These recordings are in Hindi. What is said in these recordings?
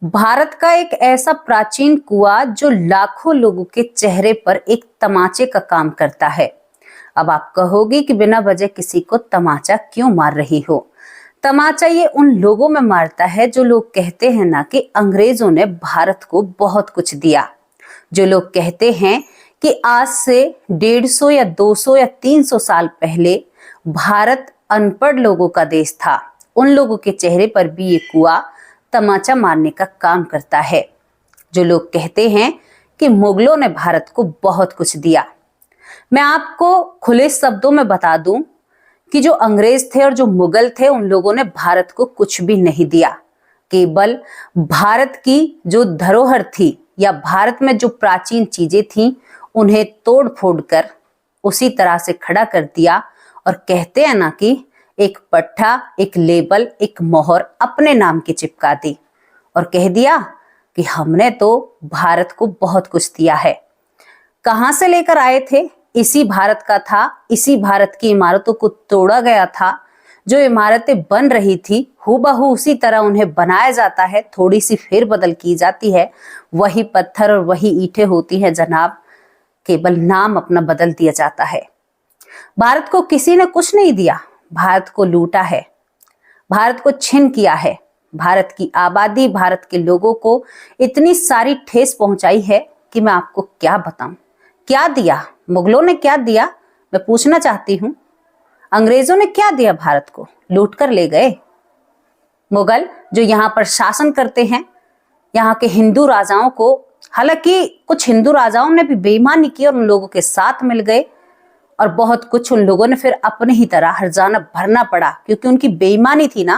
भारत का एक ऐसा प्राचीन कुआं जो लाखों लोगों के चेहरे पर एक तमाचे का काम करता है। अब आप कहोगे कि बिना वजह किसी को तमाचा क्यों मार रही हो। तमाचा ये उन लोगों में मारता है जो लोग कहते हैं ना कि अंग्रेजों ने भारत को बहुत कुछ दिया, जो लोग कहते हैं कि आज से 150 या 200 या 300 साल पहले भारत अनपढ़ लोगों का देश था। उन लोगों के चेहरे पर भी ये कुआं तमाचा मारने का काम करता है। जो लोग कहते हैं कि मुगलों ने भारत को बहुत कुछ दिया। मैं आपको खुले शब्दों में बता दूं कि जो अंग्रेज थे और जो मुगल थे उन लोगों ने भारत को कुछ भी नहीं दिया। केवल भारत की जो धरोहर थी या भारत में जो प्राचीन चीजें थीं उन्हें तोड़ फोड़ कर उसी तरह से खड़ा कर दिया और कहते हैं ना कि एक पट्टा, एक लेबल, एक मोहर अपने नाम की चिपका दी और कह दिया कि हमने तो भारत को बहुत कुछ दिया है। कहां से लेकर आए थे? इसी भारत का था, इसी भारत की इमारतों को तोड़ा गया था। जो इमारतें बन रही थी हूबहू उसी तरह उन्हें बनाया जाता है, थोड़ी सी फेर बदल की जाती है। वही पत्थर और वही ईंटें होती हैं जनाब, केवल नाम अपना बदल दिया जाता है। भारत को किसी ने कुछ नहीं दिया, भारत को लूटा है, भारत को छीन किया है। भारत की आबादी, भारत के लोगों को इतनी सारी ठेस पहुंचाई है कि मैं आपको क्या बताऊं। क्या दिया? मुगलों ने क्या दिया मैं पूछना चाहती हूं। अंग्रेजों ने क्या दिया? भारत को लूट कर ले गए। मुगल जो यहाँ पर शासन करते हैं, यहाँ के हिंदू राजाओं को, हालांकि कुछ हिंदू राजाओं ने भी बेईमानी की और उन लोगों के साथ मिल गए और बहुत कुछ उन लोगों ने फिर अपने ही तरह हर्जाना भरना पड़ा क्योंकि उनकी बेईमानी थी ना।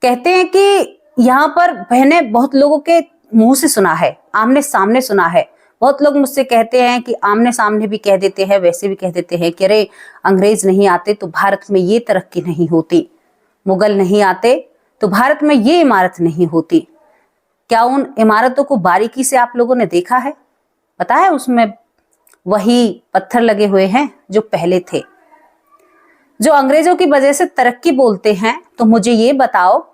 कहते हैं कि यहाँ पर मैंने बहुत लोगों के मुंह से सुना है, आमने सामने सुना है। बहुत लोग मुझसे कहते हैं कि आमने सामने भी कह देते हैं, वैसे भी कह देते हैं कि अरे अंग्रेज नहीं आते तो भारत में ये तरक्की नहीं होती, मुगल नहीं आते तो भारत में ये इमारत नहीं होती। क्या उन इमारतों को बारीकी से आप लोगों ने देखा है? पता है उसमें वही पत्थर लगे हुए हैं जो पहले थे। जो अंग्रेजों की वजह से तरक्की बोलते हैं तो मुझे ये बताओ,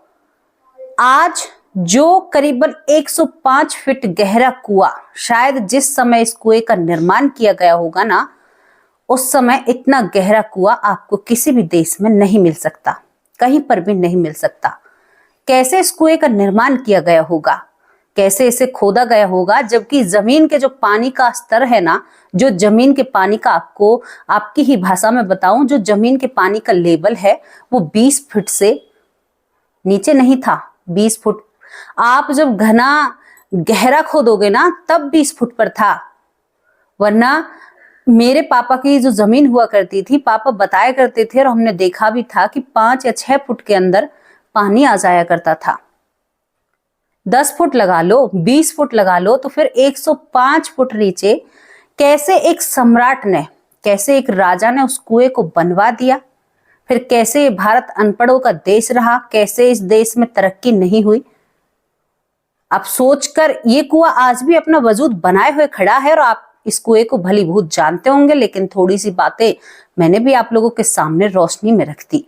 आज जो करीबन 105 फीट गहरा कुआं, शायद जिस समय इस कुएं का निर्माण किया गया होगा ना, उस समय इतना गहरा कुआं आपको किसी भी देश में नहीं मिल सकता, कहीं पर भी नहीं मिल सकता। कैसे इस कुएं का निर्माण किया गया होगा, कैसे इसे खोदा गया होगा, जबकि जमीन के जो पानी का स्तर है ना, जो जमीन के पानी का आपको आपकी ही भाषा में बताऊं, जो जमीन के पानी का लेवल है वो 20 फुट से नीचे नहीं था। 20 फुट आप जब घना गहरा खोदोगे ना तब 20 फुट पर था। वरना मेरे पापा की जो जमीन हुआ करती थी, पापा बताया करते थे और हमने देखा भी था कि 5 या 6 फुट के अंदर पानी आ जाया करता था। 10 फुट लगा लो, 20 फुट लगा लो, तो फिर 105 फुट नीचे कैसे एक सम्राट ने, कैसे एक राजा ने उस कुएं को बनवा दिया? फिर कैसे भारत अनपढ़ों का देश रहा? कैसे इस देश में तरक्की नहीं हुई? आप सोचकर, ये कुआं आज भी अपना वजूद बनाए हुए खड़ा है और आप इस कुएं को भली बहुत जानते होंगे, लेकिन थोड़ी सी बातें मैंने भी आप लोगों के सामने रोशनी में रख दी।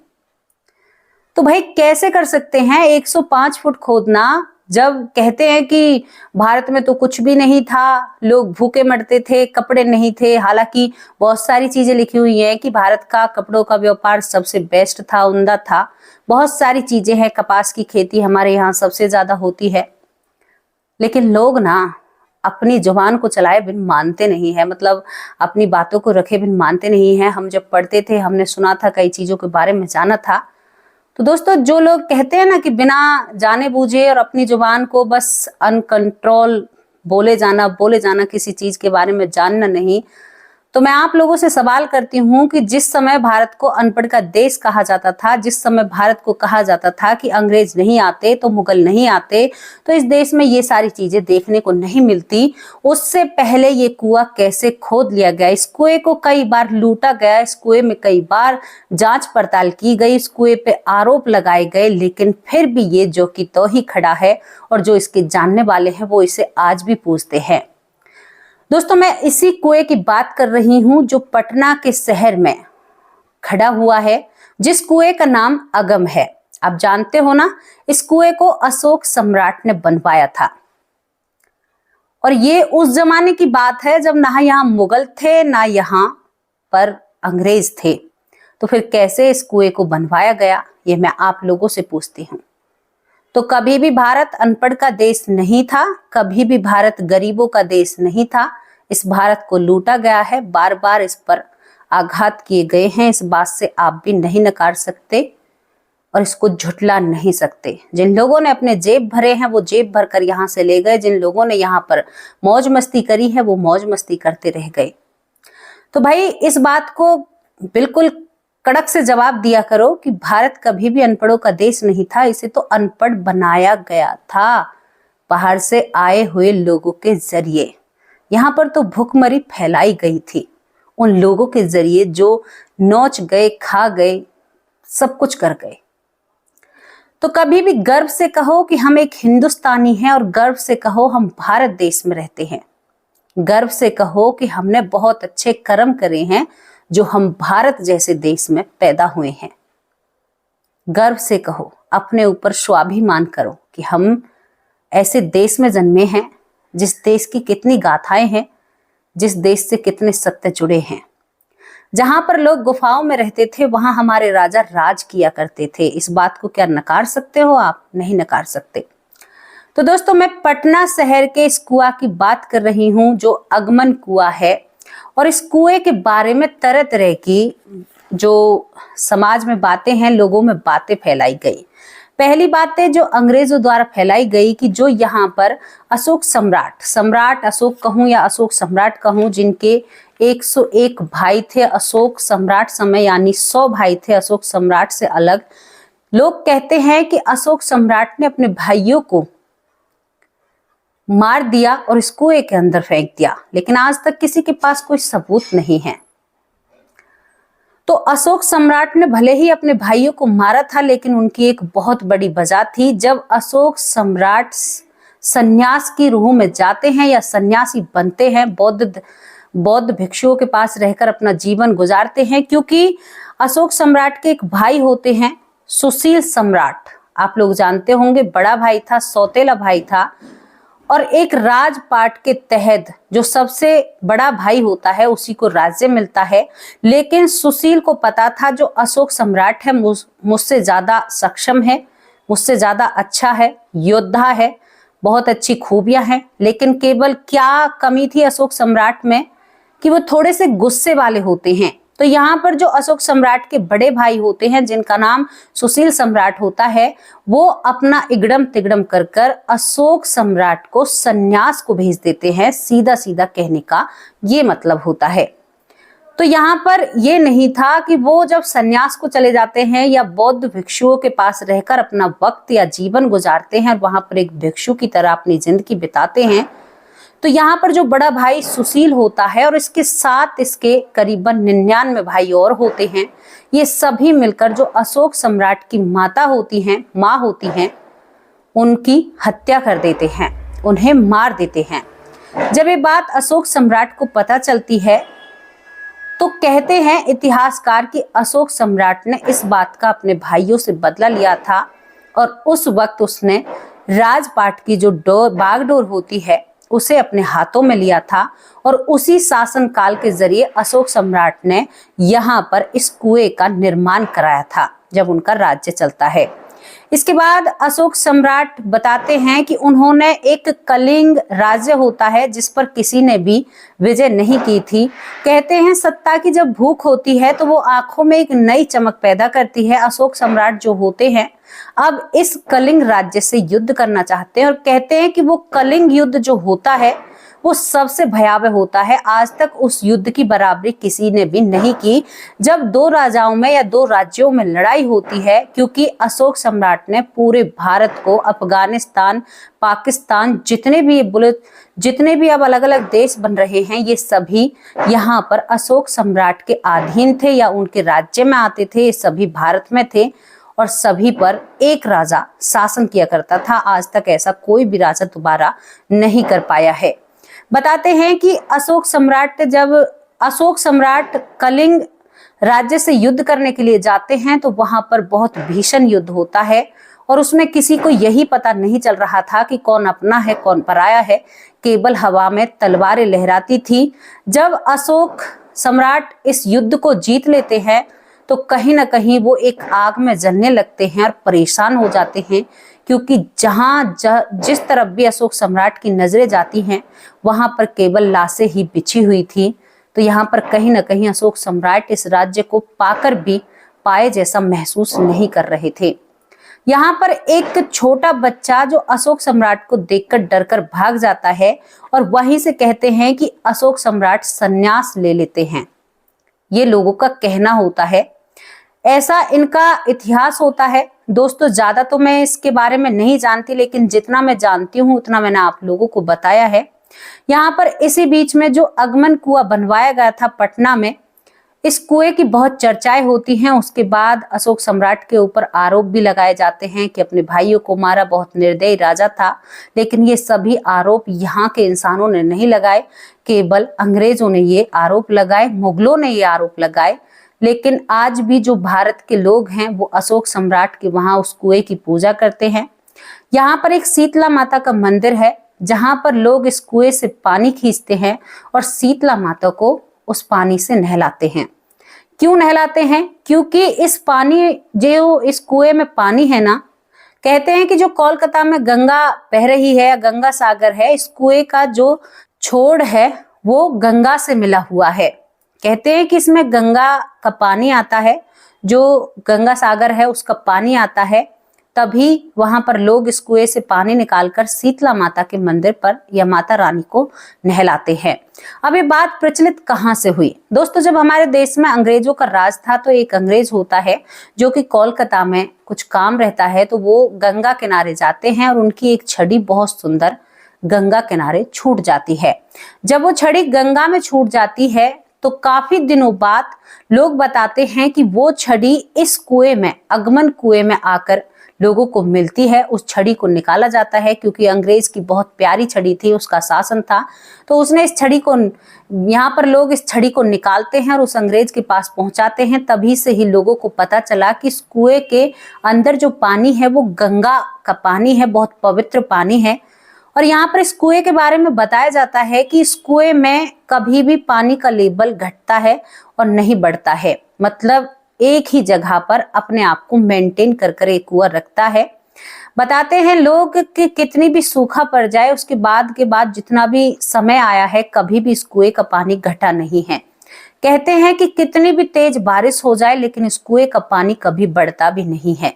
तो भाई कैसे कर सकते हैं 105 फुट खोदना, जब कहते हैं कि भारत में तो कुछ भी नहीं था, लोग भूखे मरते थे, कपड़े नहीं थे। हालांकि बहुत सारी चीजें लिखी हुई हैं कि भारत का कपड़ों का व्यापार सबसे बेस्ट था, उम्दा था। बहुत सारी चीजें हैं, कपास की खेती हमारे यहाँ सबसे ज्यादा होती है। लेकिन लोग ना अपनी जुबान को चलाए बिन मानते नहीं है, मतलब अपनी बातों को रखे बिन मानते नहीं है। हम जब पढ़ते थे हमने सुना था, कई चीजों के बारे में जाना था। तो दोस्तों, जो लोग कहते हैं ना कि बिना जाने बूझे और अपनी जुबान को बस अनकंट्रोल बोले जाना किसी चीज के बारे में जानना नहीं, तो मैं आप लोगों से सवाल करती हूँ कि जिस समय भारत को अनपढ़ का देश कहा जाता था, जिस समय भारत को कहा जाता था कि अंग्रेज नहीं आते तो मुगल नहीं आते तो इस देश में ये सारी चीजें देखने को नहीं मिलती, उससे पहले ये कुआं कैसे खोद लिया गया? इस कुएं को कई बार लूटा गया, इस कुएं में कई बार जांच पड़ताल की गई, इस कुएं पे आरोप लगाए गए, लेकिन फिर भी ये जो कि तो ही खड़ा है और जो इसके जानने वाले हैं वो इसे आज भी पूछते हैं। दोस्तों, मैं इसी कुएं की बात कर रही हूं जो पटना के शहर में खड़ा हुआ है, जिस कुएं का नाम अगम है। आप जानते हो ना, इस कुएं को अशोक सम्राट ने बनवाया था। और ये उस जमाने की बात है जब ना यहाँ मुगल थे ना यहाँ पर अंग्रेज थे। तो फिर कैसे इस कुएं को बनवाया गया, ये मैं आप लोगों से पूछती हूँ। तो कभी भी भारत अनपढ़ का देश नहीं था, कभी भी भारत गरीबों का देश नहीं था। इस भारत को लूटा गया है, बार बार इस पर आघात किए गए हैं। इस बात से आप भी नहीं नकार सकते और इसको झुठला नहीं सकते। जिन लोगों ने अपने जेब भरे हैं वो जेब भर कर यहाँ से ले गए, जिन लोगों ने यहाँ पर मौज मस्ती करी है वो मौज मस्ती करते रह गए। तो भाई इस बात को बिल्कुल कड़क से जवाब दिया करो कि भारत कभी भी अनपढ़ों का देश नहीं था, इसे तो अनपढ़ बनाया गया था बाहर से आए हुए लोगों के जरिए। यहाँ पर तो भूखमरी फैलाई गई थी उन लोगों के जरिए जो नोच गए, खा गए, सब कुछ कर गए। तो कभी भी गर्व से कहो कि हम एक हिंदुस्तानी हैं और गर्व से कहो हम भारत देश में रहते हैं। गर्व से कहो कि हमने बहुत अच्छे कर्म करे हैं जो हम भारत जैसे देश में पैदा हुए हैं। गर्व से कहो, अपने ऊपर स्वाभिमान करो कि हम ऐसे देश में जन्मे हैं जिस देश की कितनी गाथाएं हैं, जिस देश से कितने सत्य जुड़े हैं। जहां पर लोग गुफाओं में रहते थे वहां हमारे राजा राज किया करते थे। इस बात को क्या नकार सकते हो आप? नहीं नकार सकते। तो दोस्तों मैं पटना शहर के इस कुआं की बात कर रही हूं जो अगमन कुआं है। और इस कुएं के बारे में तरह तरह की जो समाज में बातें हैं, लोगों में बातें फैलाई गई। पहली बातें जो अंग्रेजों द्वारा फैलाई गई कि जो यहाँ पर अशोक सम्राट अशोक कहूं या अशोक सम्राट कहूं, जिनके 101 भाई थे अशोक सम्राट समय, यानी 100 भाई थे अशोक सम्राट से अलग। लोग कहते हैं कि अशोक सम्राट ने अपने भाइयों को मार दिया और इस कुएं के अंदर फेंक दिया, लेकिन आज तक किसी के पास कोई सबूत नहीं है। तो अशोक सम्राट ने भले ही अपने भाइयों को मारा था, लेकिन उनकी एक बहुत बड़ी वजह थी। जब अशोक सम्राट सन्यास की रूह में जाते हैं या सन्यासी बनते हैं, बौद्ध भिक्षुओं के पास रहकर अपना जीवन गुजारते हैं, क्योंकि अशोक सम्राट के एक भाई होते हैं सुशील सम्राट। आप लोग जानते होंगे, बड़ा भाई था, सौतेला भाई था। और एक राजपाट के तहत जो सबसे बड़ा भाई होता है उसी को राज्य मिलता है। लेकिन सुशील को पता था जो अशोक सम्राट है मुझसे ज्यादा सक्षम है, मुझसे ज्यादा अच्छा है, योद्धा है, बहुत अच्छी खूबियां हैं। लेकिन केवल क्या कमी थी अशोक सम्राट में कि वो थोड़े से गुस्से वाले होते हैं। तो यहाँ पर जो अशोक सम्राट के बड़े भाई होते हैं जिनका नाम सुशील सम्राट होता है, वो अपना इगड़म तिगड़म कर कर अशोक सम्राट को सन्यास को भेज देते हैं। सीधा सीधा कहने का ये मतलब होता है। तो यहाँ पर ये नहीं था कि वो जब सन्यास को चले जाते हैं या बौद्ध भिक्षुओं के पास रहकर अपना वक्त या जीवन गुजारते हैं, वहां पर एक भिक्षु की तरह अपनी जिंदगी बिताते हैं। तो यहाँ पर जो बड़ा भाई सुशील होता है और इसके साथ इसके करीबन 99 भाई और होते हैं, ये सभी मिलकर जो अशोक सम्राट की माता होती हैं, माँ होती हैं, उनकी हत्या कर देते हैं, उन्हें मार देते हैं। जब ये बात अशोक सम्राट को पता चलती है तो कहते हैं इतिहासकार कि अशोक सम्राट ने इस बात का अपने भाइयों से बदला लिया था और उस वक्त उसने राजपाट की जो बागडोर होती है उसे अपने हाथों में लिया था। और उसी शासन काल के जरिए अशोक सम्राट ने यहाँ पर इस कुएं का निर्माण कराया था जब उनका राज्य चलता है। इसके बाद अशोक सम्राट बताते हैं कि उन्होंने एक कलिंग राज्य होता है जिस पर किसी ने भी विजय नहीं की थी। कहते हैं सत्ता की जब भूख होती है तो वो आंखों में एक नई चमक पैदा करती है। अशोक सम्राट जो होते हैं अब इस कलिंग राज्य से युद्ध करना चाहते हैं और कहते हैं कि वो कलिंग युद्ध जो होता है वो सबसे भयावह होता है। आज तक उस युद्ध की बराबरी किसी ने भी नहीं की जब दो राजाओं में या दो राज्यों में लड़ाई होती है, क्योंकि अशोक सम्राट ने पूरे भारत को, अफगानिस्तान, पाकिस्तान, जितने भी अब अलग अलग देश बन रहे हैं, ये सभी यहाँ पर अशोक सम्राट के अधीन थे या उनके राज्य में आते थे। ये सभी भारत में थे और सभी पर एक राजा शासन किया करता था। आज तक ऐसा कोई भी राजा दोबारा नहीं कर पाया है। बताते हैं कि अशोक सम्राट कलिंग राज्य से युद्ध करने के लिए जाते हैं तो वहां पर बहुत भीषण युद्ध होता है और उसमें किसी को यही पता नहीं चल रहा था कि कौन अपना है कौन पराया है, केवल हवा में तलवारें लहराती थी। जब अशोक सम्राट इस युद्ध को जीत लेते हैं तो कहीं ना कहीं वो एक आग में जलने लगते हैं और परेशान हो जाते हैं, क्योंकि जिस तरफ भी अशोक सम्राट की नजरें जाती हैं वहां पर केवल लाशें ही बिछी हुई थी। तो यहाँ पर कहीं ना कहीं अशोक सम्राट इस राज्य को पाकर भी पाए जैसा महसूस नहीं कर रहे थे। यहाँ पर एक छोटा बच्चा जो अशोक सम्राट को देखकर डरकर भाग जाता है और वहीं से कहते हैं कि अशोक सम्राट संन्यास ले लेते हैं। ये लोगों का कहना होता है, ऐसा इनका इतिहास होता है। दोस्तों ज्यादा तो मैं इसके बारे में नहीं जानती, लेकिन जितना मैं जानती हूँ उतना मैंने आप लोगों को बताया है। यहाँ पर इसी बीच में जो अगमन कुआं बनवाया गया था पटना में, इस कुएं की बहुत चर्चाएं होती हैं। उसके बाद अशोक सम्राट के ऊपर आरोप भी लगाए जाते हैं कि अपने भाइयों को मारा, बहुत निर्दयी राजा था। लेकिन ये सभी आरोप यहाँ के इंसानों ने नहीं लगाए, केवल अंग्रेजों ने ये आरोप लगाए, मुगलों ने ये आरोप लगाए। लेकिन आज भी जो भारत के लोग हैं वो अशोक सम्राट के वहां उस कुएं की पूजा करते हैं। यहाँ पर एक शीतला माता का मंदिर है जहां पर लोग इस कुएं से पानी खींचते हैं और शीतला माता को उस पानी से नहलाते हैं। क्यों नहलाते हैं? क्योंकि इस कुएं में पानी है ना, कहते हैं कि जो कोलकाता में गंगा बह रही है, गंगा सागर है, इस कुएं का जो छोड़ है वो गंगा से मिला हुआ है। कहते हैं कि इसमें गंगा का पानी आता है, जो गंगा सागर है उसका पानी आता है, तभी वहां पर लोग इस कुएं से पानी निकालकर शीतला माता के मंदिर पर या माता रानी को नहलाते हैं। अब ये बात प्रचलित कहाँ से हुई? दोस्तों जब हमारे देश में अंग्रेजों का राज था तो एक अंग्रेज होता है जो कि कोलकाता में कुछ काम रहता है, तो वो गंगा किनारे जाते हैं और उनकी एक छड़ी बहुत सुंदर गंगा किनारे छूट जाती है। जब वो छड़ी गंगा में छूट जाती है तो काफी दिनों बाद लोग बताते हैं कि वो छड़ी इस कुएं में, अगमन कुएं में आकर लोगों को मिलती है। उस छड़ी को निकाला जाता है क्योंकि अंग्रेज की बहुत प्यारी छड़ी थी, उसका शासन था, तो उसने इस छड़ी को, यहाँ पर लोग इस छड़ी को निकालते हैं और उस अंग्रेज के पास पहुंचाते हैं। तभी से ही लोगों को पता चला कि इस कुएं के अंदर जो पानी है वो गंगा का पानी है, बहुत पवित्र पानी है। और यहाँ पर इस कुएं के बारे में बताया जाता है कि इस कुएं में कभी भी पानी का लेवल घटता है और नहीं बढ़ता है, मतलब एक ही जगह पर अपने आप को मेंटेन कर एक कुआं रखता है। बताते हैं लोग कि कितनी भी सूखा पड़ जाए, उसके बाद जितना भी समय आया है, कभी भी इस कुएं का पानी घटा नहीं है। कहते हैं कि कितनी भी तेज बारिश हो जाए लेकिन इस कुएं का पानी कभी बढ़ता भी नहीं है,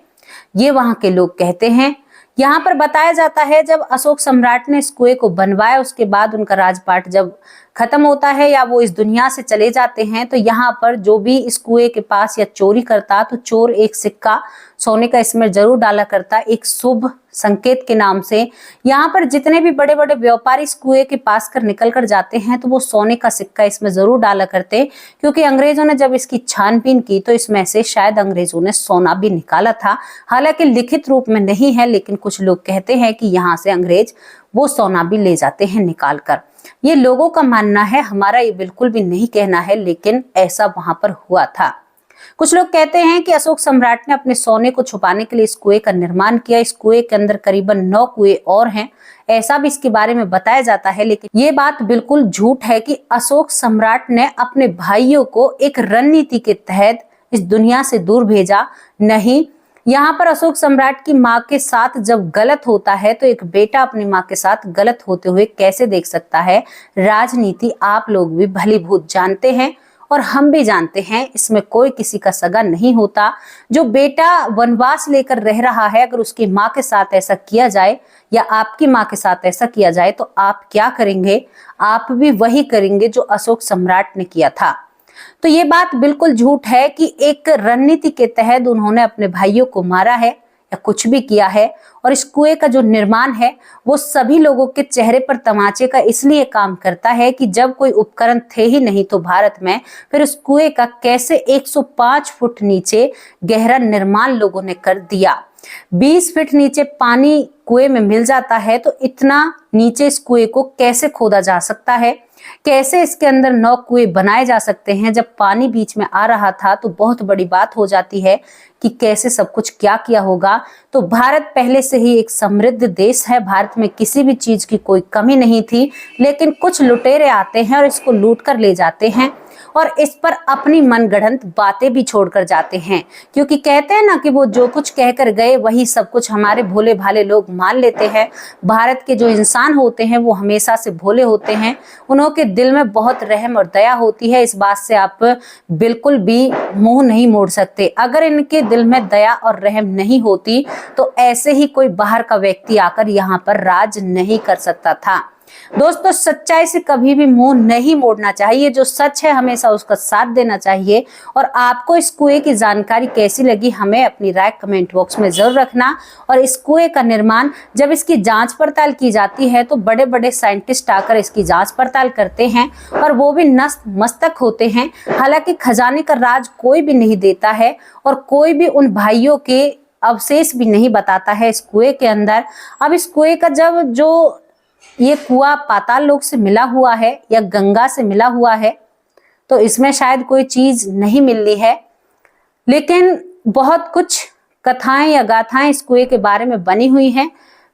ये वहां के लोग कहते हैं। यहाँ पर बताया जाता है जब अशोक सम्राट ने इस कुएं को बनवाया, उसके बाद उनका राजपाट जब खत्म होता है या वो इस दुनिया से चले जाते हैं, तो यहाँ पर जो भी इस कुएं के पास या चोरी करता, तो चोर एक सिक्का सोने का इसमें जरूर डाला करता, एक शुभ संकेत के नाम से। यहाँ पर जितने भी बड़े बड़े व्यापारी इस कुएं के पास कर निकल कर जाते हैं तो वो सोने का सिक्का इसमें जरूर डाला करते, क्योंकि अंग्रेजों ने जब इसकी छानबीन की तो इसमें से शायद अंग्रेजों ने सोना भी निकाला था। हालांकि लिखित रूप में नहीं है, लेकिन कुछ लोग कहते हैं कि यहाँ से अंग्रेज वो सोना भी ले जाते हैं निकाल कर। ये लोगों का मानना है, हमारा ये बिल्कुल भी नहीं कहना है, लेकिन ऐसा वहां पर हुआ था। कुछ लोग कहते हैं कि अशोक सम्राट ने अपने सोने को छुपाने के लिए इस कुएं का निर्माण किया। इस कुएं के अंदर करीबन 9 कुएं और हैं, ऐसा भी इसके बारे में बताया जाता है। लेकिन ये बात बिल्कुल झूठ है कि अशोक सम्राट ने अपने भाइयों को एक रणनीति के तहत इस दुनिया से दूर भेजा। नहीं, यहाँ पर अशोक सम्राट की माँ के साथ जब गलत होता है तो एक बेटा अपनी माँ के साथ गलत होते हुए कैसे देख सकता है। राजनीति आप लोग भी भली भूत जानते हैं और हम भी जानते हैं, इसमें कोई किसी का सगा नहीं होता। जो बेटा वनवास लेकर रह रहा है, अगर उसकी माँ के साथ ऐसा किया जाए या आपकी माँ के साथ ऐसा किया जाए तो आप क्या करेंगे? आप भी वही करेंगे जो अशोक सम्राट ने किया था। तो ये बात बिल्कुल झूठ है कि एक रणनीति के तहत उन्होंने अपने भाइयों को मारा है या कुछ भी किया है। और इस कुएं का जो निर्माण है वो सभी लोगों के चेहरे पर तमाचे का इसलिए काम करता है कि जब कोई उपकरण थे ही नहीं तो भारत में, फिर उस कुएं का कैसे 105 फुट नीचे गहरा निर्माण लोगों ने कर दिया। 20 फीट नीचे पानी कुएं में मिल जाता है तो इतना नीचे इस कुएं को कैसे खोदा जा सकता है। कैसे इसके अंदर 9 कुएं बनाए जा सकते हैं। जब पानी बीच में आ रहा था तो बहुत बड़ी बात हो जाती है कि कैसे सब कुछ क्या किया होगा। तो भारत पहले से ही एक समृद्ध देश है, भारत में किसी भी चीज की कोई कमी नहीं थी, लेकिन कुछ लुटेरे आते हैं और इसको लूट कर ले जाते हैं और इस पर अपनी मनगढ़ंत बातें भी छोड़कर जाते हैं। क्योंकि कहते हैं ना कि वो जो कुछ कहकर गए वही सब कुछ हमारे भोले भाले लोग मान लेते हैं। भारत के जो इंसान होते हैं वो हमेशा से भोले होते हैं, उनके दिल में बहुत रहम और दया होती है। इस बात से आप बिल्कुल भी मुंह नहीं मोड़ सकते। अगर इनके दिल में दया और रहम नहीं होती तो ऐसे ही कोई बाहर का व्यक्ति आकर यहाँ पर राज नहीं कर सकता था। दोस्तों, सच्चाई से कभी भी मुंह नहीं मोड़ना चाहिए। जो सच है हमेशा उसका साथ देना चाहिए। और आपको इस कुएं की जानकारी कैसी लगी हमें अपनी राय कमेंट बॉक्स में जरूर रखना। और इस कुएं का निर्माण जब इसकी जांच पड़ताल की जाती है तो बड़े बड़े साइंटिस्ट आकर इसकी जांच पड़ताल करते हैं और वो भी नस्त मस्तक होते हैं। हालांकि खजाने का राज कोई भी नहीं देता है और कोई भी उन भाइयों के अवशेष भी नहीं बताता है इस कुएं के अंदर। अब इस कुएं का जब जो ये कुआं पाताल लोक से मिला हुआ है या गंगा से मिला हुआ है तो इसमें शायद कोई चीज नहीं मिल रही है, लेकिन बहुत कुछ कथाएं या गाथाएं इस कुएं के बारे में बनी हुई हैं।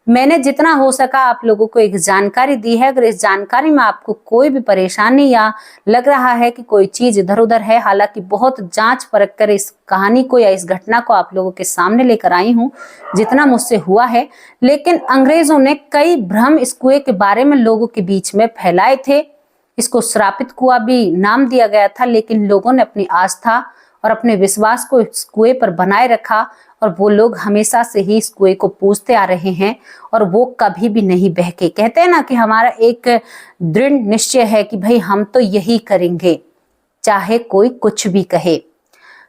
मैंने जितना हो सका आप लोगों को एक जानकारी दी है। अगर इस जानकारी में आपको कोई भी परेशानी या लग रहा है कि कोई चीज इधर उधर है, हालांकि बहुत जांच परख कर इस कहानी को या इस घटना को आप लोगों के सामने लेकर आई हूं जितना मुझसे हुआ है, लेकिन अंग्रेजों ने कई भ्रम इस कुएं के बारे में लोगों के बीच में फैलाए थे। इसको श्रापित कुआं भी नाम दिया गया था, लेकिन लोगों ने अपनी आस्था और अपने विश्वास को इस कुएं पर बनाए रखा और वो लोग हमेशा से ही इस कुएं को पूजते आ रहे हैं और वो कभी भी नहीं बहके। कहते हैं ना कि हमारा एक दृढ़ निश्चय है कि भाई हम तो यही करेंगे चाहे कोई कुछ भी कहे।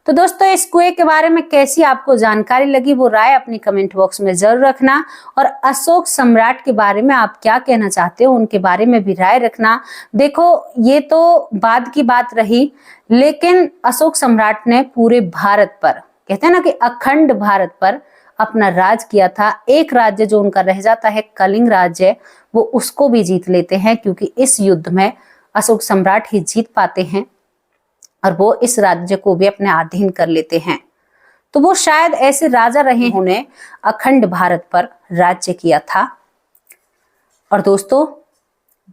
तो दोस्तों, इस कुएं के बारे में कैसी आपको जानकारी लगी वो राय अपनी कमेंट बॉक्स में जरूर रखना। और अशोक सम्राट के बारे में आप क्या कहना चाहते हो उनके बारे में भी राय रखना। देखो, ये तो बाद की बात रही, लेकिन अशोक सम्राट ने पूरे भारत पर, कहते हैं ना कि अखंड भारत पर अपना राज किया था। एक राज्य जो उनका रह जाता है कलिंग राज्य, वो उसको भी जीत लेते हैं, क्योंकि इस युद्ध में अशोक सम्राट ही जीत पाते हैं और वो इस राज्य को भी अपने अधीन कर लेते हैं। तो वो शायद ऐसे राजा रहे जिन्होंने अखंड भारत पर राज्य किया था। और दोस्तों,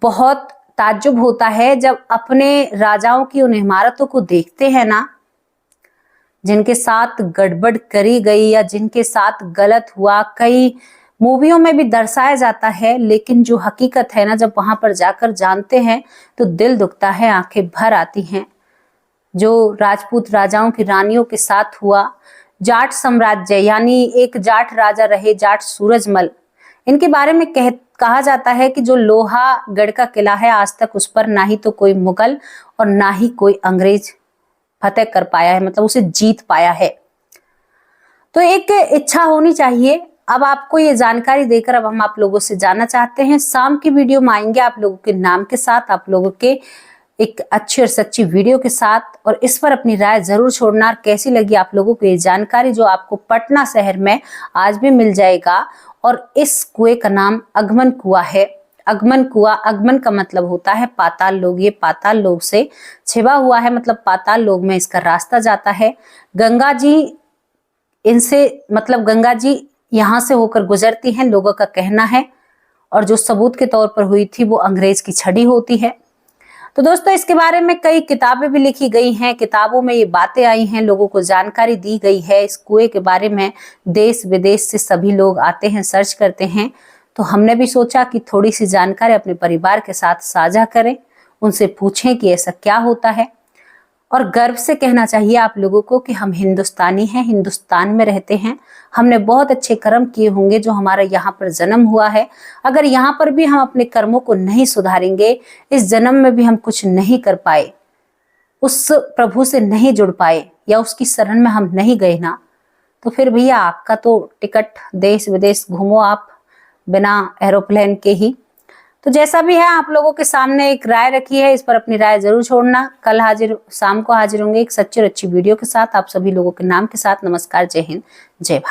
बहुत ताज्जुब होता है जब अपने राजाओं की उन इमारतों को देखते हैं ना, जिनके साथ गड़बड़ करी गई या जिनके साथ गलत हुआ। कई मूवियों में भी दर्शाया जाता है, लेकिन जो हकीकत है ना, जब वहां पर जाकर जानते हैं तो दिल दुखता है, आंखें भर आती हैं। जो राजपूत राजाओं की रानियों के साथ हुआ, जाट साम्राज्य यानी एक जाट राजा रहे, जाट सूरजमल, इनके बारे में कहा जाता है कि जो लोहागढ़ का किला है आज तक उस पर ना ही तो कोई मुगल और ना ही कोई अंग्रेज फतेह कर पाया है, मतलब उसे जीत पाया है। तो एक इच्छा होनी चाहिए। अब आपको ये जानकारी देकर अब हम आप लोगों से जानना चाहते हैं, शाम की वीडियो में आएंगे आप लोगों के नाम के साथ, आप लोगों के एक अच्छी और सच्ची वीडियो के साथ, और इस पर अपनी राय जरूर छोड़ना। कैसी लगी आप लोगों को ये जानकारी जो आपको पटना शहर में आज भी मिल जाएगा। और इस कुएं का नाम अगमन कुआं है। अगमन कुआं, अगमन का मतलब होता है पाताल लोक। ये पाताल लोक से छिपा हुआ है, मतलब पाताल लोक में इसका रास्ता जाता है। गंगा जी इनसे, मतलब गंगा जी यहाँ से होकर गुजरती हैं, लोगों का कहना है। और जो सबूत के तौर पर हुई थी वो अंग्रेज की छड़ी होती है। तो दोस्तों, इसके बारे में कई किताबें भी लिखी गई हैं, किताबों में ये बातें आई हैं, लोगों को जानकारी दी गई है। इस कुएं के बारे में देश विदेश से सभी लोग आते हैं, सर्च करते हैं। तो हमने भी सोचा कि थोड़ी सी जानकारी अपने परिवार के साथ साझा करें, उनसे पूछें कि ऐसा क्या होता है। और गर्व से कहना चाहिए आप लोगों को कि हम हिंदुस्तानी हैं, हिंदुस्तान में रहते हैं। हमने बहुत अच्छे कर्म किए होंगे जो हमारा यहाँ पर जन्म हुआ है। अगर यहाँ पर भी हम अपने कर्मों को नहीं सुधारेंगे, इस जन्म में भी हम कुछ नहीं कर पाए, उस प्रभु से नहीं जुड़ पाए या उसकी शरण में हम नहीं गए ना, तो फिर भैया आपका तो टिकट देश विदेश घूमो आप बिना एरोप्लेन के ही। तो जैसा भी है, आप लोगों के सामने एक राय रखी है, इस पर अपनी राय जरूर छोड़ना। कल शाम को हाजिर होंगे एक सच्ची और अच्छी वीडियो के साथ, आप सभी लोगों के नाम के साथ। नमस्कार, जय हिंद, जय भारत।